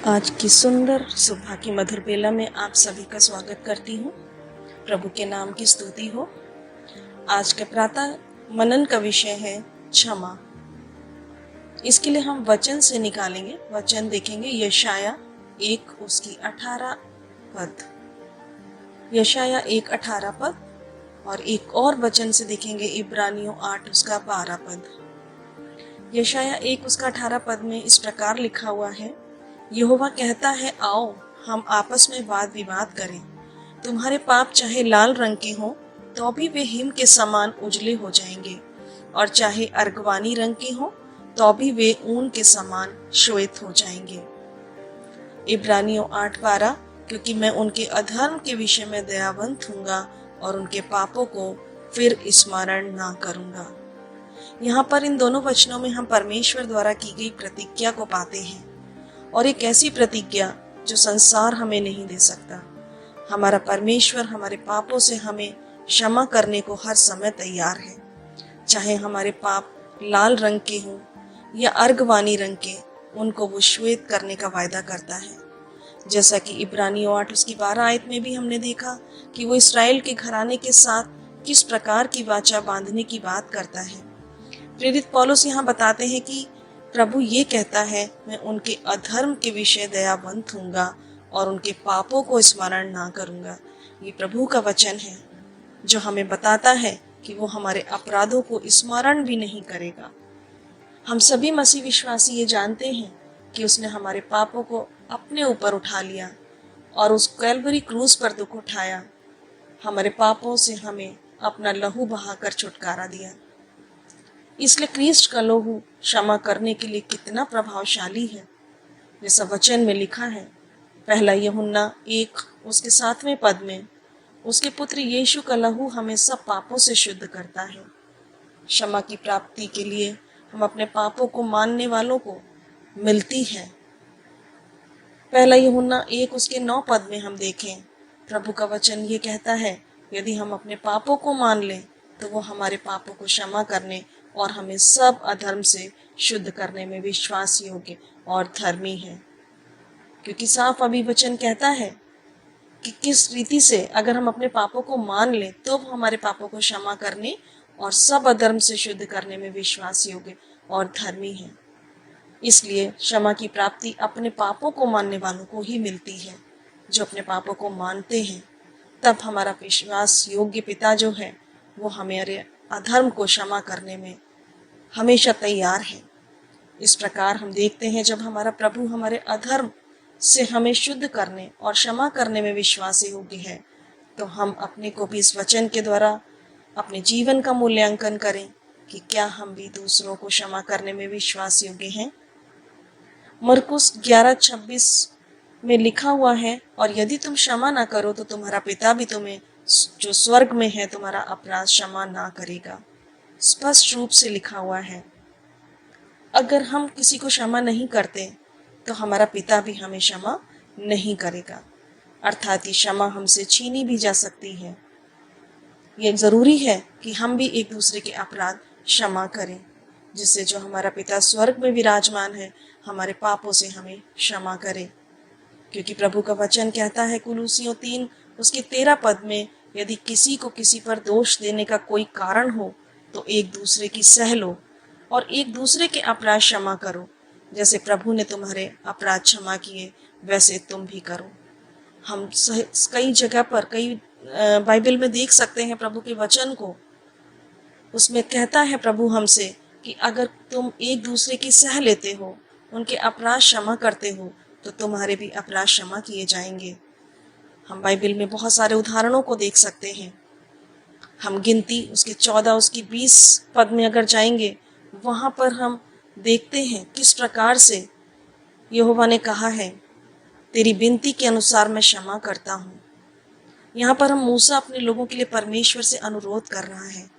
आज की सुंदर सुबह की मधुर बेला में आप सभी का स्वागत करती हूँ। प्रभु के नाम की स्तुति हो। आज के प्रातः मनन का विषय है क्षमा। इसके लिए हम वचन से निकालेंगे। वचन देखेंगे यशाया 1 उसकी 18 पद, यशाया 1:18 पद, और एक और वचन से देखेंगे इब्रानियों 8 उसका 12 पद। यशाया 1 उसका 18 पद में इस प्रकार लिखा हुआ है, यहोवा कहता है, आओ हम आपस में वाद विवाद करें। तुम्हारे पाप चाहे लाल रंग के हों तो भी वे हिम के समान उजले हो जाएंगे, और चाहे अर्गवानी रंग के हों तो भी वे ऊन के समान श्वेत हो जाएंगे। इब्रानियों 8:12, क्योंकि मैं उनके अधर्म के विषय में दयावंत हूँगा और उनके पापों को फिर स्मरण ना करूँगा। यहाँ पर इन दोनों वचनों में हम परमेश्वर द्वारा की गई प्रतिज्ञा को पाते हैं, और एक ऐसी प्रतिज्ञा जो संसार हमें नहीं दे सकता। हमारा परमेश्वर हमारे पापों से हमें क्षमा करने को हर समय तैयार है, चाहे हमारे पाप लाल रंग के हों या अर्गवानी रंग के, उनको वो श्वेत करने का वायदा करता है। जैसा कि इब्रानियों 8 उसकी 12 आयत में भी हमने देखा कि वो इस्राएल के घराने के साथ किस प्रकार की वाचा बांधने की बात करता है। प्रेरित पौलुस यहाँ बताते हैं कि प्रभु ये कहता है, मैं उनके अधर्म के विषय दयावंत हूँगा और उनके पापों को स्मरण ना करूँगा। ये प्रभु का वचन है जो हमें बताता है कि वो हमारे अपराधों को स्मरण भी नहीं करेगा। हम सभी मसीह विश्वासी ये जानते हैं कि उसने हमारे पापों को अपने ऊपर उठा लिया और उस कैलवरी क्रूस पर दुख उठाया। हमारे पापों से हमें अपना लहू बहाकर छुटकारा दिया। इसलिए क्रिस्ट का लहू क्षमा करने के लिए कितना प्रभावशाली है। जैसा वचन में लिखा है, पहला यूहन्ना 1 उसके 7वें पद में, उसके पुत्र यीशु का लहू हमें सब पापों से शुद्ध करता है। क्षमा की प्राप्ति के लिए हम अपने पापों को मानने वालों को मिलती है। पहला यूहन्ना 1 उसके 9 पद में हम देखें, प्रभु का वचन ये कहता है, यदि हम अपने पापों को मान लें तो वो हमारे पापों को क्षमा करने और हमें सब अधर्म से शुद्ध करने में विश्वास योग्य और धर्मी है। क्योंकि साफ अभी वचन कहता है कि किस रीति से अगर हम अपने पापों को मान लें तो हमारे पापों को क्षमा करने और सब अधर्म से शुद्ध करने में विश्वास योग्य और धर्मी है। इसलिए क्षमा की प्राप्ति अपने पापों को मानने वालों को ही मिलती है। जो अपने पापों को मानते हैं, तब हमारा विश्वास योग्य पिता जो है वो हमारे अधर्म को क्षमा करने में हमेशा तैयार है। इस प्रकार हम देखते हैं, जब हमारा प्रभु हमारे अधर्म से हमें शुद्ध करने और क्षमा करने में विश्वासी योग्य है, तो हम अपने को भी इस वचन के द्वारा अपने जीवन का मूल्यांकन करें कि क्या हम भी दूसरों को क्षमा करने में विश्वास योग्य हैं। मरकुस 11:26 में लिखा हुआ है, और यदि तुम क्षमा ना करो तो तुम्हारा पिता भी तुम्हें जो स्वर्ग में है तुम्हारा अपराध क्षमा ना करेगा। स्पष्ट रूप से लिखा हुआ है। अगर हम किसी को क्षमा नहीं करते तो हमारा पिता भी हमें क्षमा नहीं करेगा, अर्थात ये क्षमा हमसे छीनी भी जा सकती है। ये जरूरी है कि हम भी एक दूसरे के अपराध क्षमा करें, जिससे जो हमारा पिता स्वर्ग में विराजमान है हमारे पापों से हमें क्षमा करे। क्योंकि प्रभु का वचन कहता है कुलूसियों 3 उसके 13 पद में, यदि किसी को किसी पर दोष देने का कोई कारण हो तो एक दूसरे की सह लो और एक दूसरे के अपराध क्षमा करो, जैसे प्रभु ने तुम्हारे अपराध क्षमा किए वैसे तुम भी करो। हम कई जगह पर कई बाइबल में देख सकते हैं प्रभु के वचन को। उसमें कहता है प्रभु हमसे कि अगर तुम एक दूसरे की सह लेते हो, उनके अपराध क्षमा करते हो, तो तुम्हारे भी अपराध क्षमा किए जाएंगे। हम बाइबल में बहुत सारे उदाहरणों को देख सकते हैं। हम गिनती उसके 14 उसकी 20 पद में अगर जाएंगे, वहां पर हम देखते हैं किस प्रकार से यहोवा ने कहा है, तेरी विनती के अनुसार मैं क्षमा करता हूँ। यहाँ पर हम मूसा अपने लोगों के लिए परमेश्वर से अनुरोध कर रहा है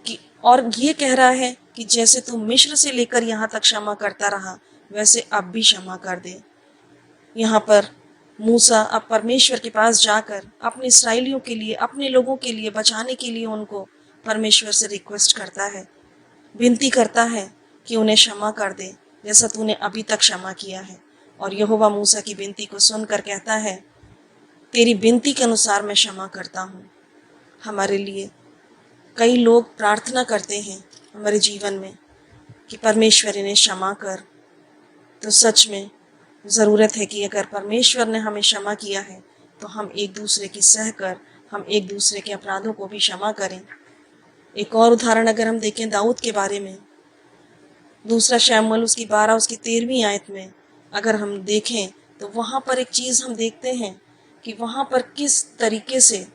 कि, और ये कह रहा है कि जैसे तू मिस्र से लेकर यहाँ तक क्षमा करता रहा वैसे अब भी क्षमा कर दे। यहाँ पर मूसा अब परमेश्वर के पास जाकर अपने इस्राएलियों के लिए, अपने लोगों के लिए बचाने के लिए उनको परमेश्वर से रिक्वेस्ट करता है, विनती करता है कि उन्हें क्षमा कर दे जैसा तूने अभी तक क्षमा किया है। और यहोवा मूसा की विनती को सुनकर कहता है, तेरी विनती के अनुसार मैं क्षमा करता हूँ। हमारे लिए कई लोग प्रार्थना करते हैं हमारे जीवन में कि परमेश्वर इन्हें क्षमा कर। तो सच में ज़रूरत है कि अगर परमेश्वर ने हमें क्षमा किया है तो हम एक दूसरे की सह कर हम एक दूसरे के अपराधों को भी क्षमा करें। एक और उदाहरण अगर हम देखें दाऊद के बारे में, दूसरा शमूएल उसकी 12 उसकी 13वीं आयत में अगर हम देखें तो वहाँ पर एक चीज़ हम देखते हैं कि वहाँ पर किस तरीके से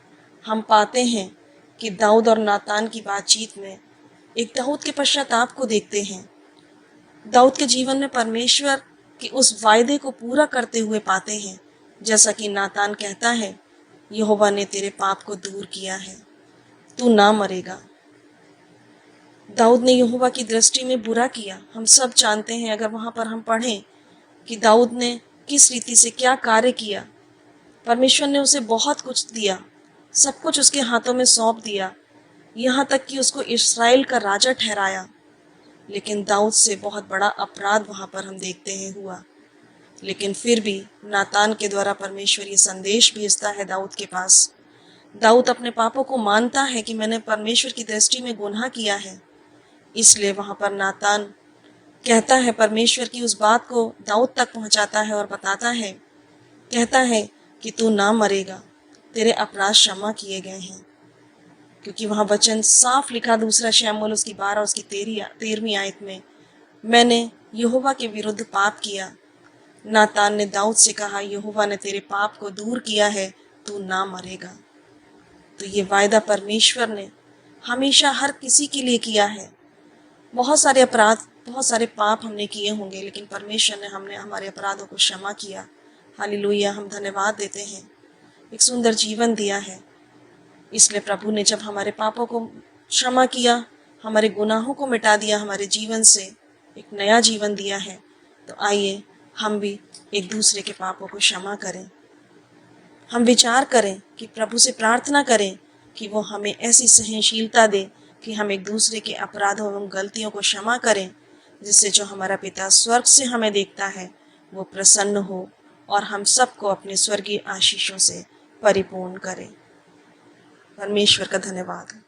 हम पाते हैं कि दाऊद और नातान की बातचीत में एक दाऊद के पश्चाताप को देखते हैं। दाऊद के जीवन में परमेश्वर के उस वायदे को पूरा करते हुए पाते हैं, जैसा कि नातान कहता है, यहोवा ने तेरे पाप को दूर किया है, तू ना मरेगा। दाऊद ने यहोवा की दृष्टि में बुरा किया, हम सब जानते हैं। अगर वहाँ पर हम पढ़ें कि दाऊद ने किस रीति से क्या कार्य किया, परमेश्वर ने उसे बहुत कुछ दिया, सब कुछ उसके हाथों में सौंप दिया, यहाँ तक कि उसको इस्राएल का राजा ठहराया। लेकिन दाऊद से बहुत बड़ा अपराध वहाँ पर हम देखते हैं हुआ। लेकिन फिर भी नातान के द्वारा परमेश्वर ये संदेश भेजता है दाऊद के पास। दाऊद अपने पापों को मानता है कि मैंने परमेश्वर की दृष्टि में गुनाह किया है, इसलिए वहाँ पर नातान कहता है, परमेश्वर की उस बात को दाऊद तक पहुँचाता है और बताता है, कहता है कि तू ना मरेगा, तेरे अपराध क्षमा किए गए हैं। क्योंकि वहाँ वचन साफ लिखा, दूसरा शमूएल उसकी 12 उसकी 13वीं आयत में, मैंने यहोवा के विरुद्ध पाप किया। नातान ने दाऊद से कहा, यहोवा ने तेरे पाप को दूर किया है, तू ना मरेगा। तो ये वायदा परमेश्वर ने हमेशा हर किसी के लिए किया है। बहुत सारे अपराध, बहुत सारे पाप हमने किए होंगे, लेकिन परमेश्वर ने हमने हमारे अपराधों को क्षमा किया। हालेलुया, हम धन्यवाद देते हैं, एक सुंदर जीवन दिया है। इसलिए प्रभु ने जब हमारे पापों को क्षमा किया, हमारे गुनाहों को मिटा दिया, हमारे जीवन से एक नया जीवन दिया है, तो आइए हम भी एक दूसरे के पापों को क्षमा करें। हम विचार करें कि प्रभु से प्रार्थना करें कि वो हमें ऐसी सहनशीलता दे कि हम एक दूसरे के अपराधों एवं गलतियों को क्षमा करें, जिससे जो हमारा पिता स्वर्ग से हमें देखता है वो प्रसन्न हो और हम सबको अपने स्वर्गीय आशीषों से परिपूर्ण करें। परमेश्वर का धन्यवाद।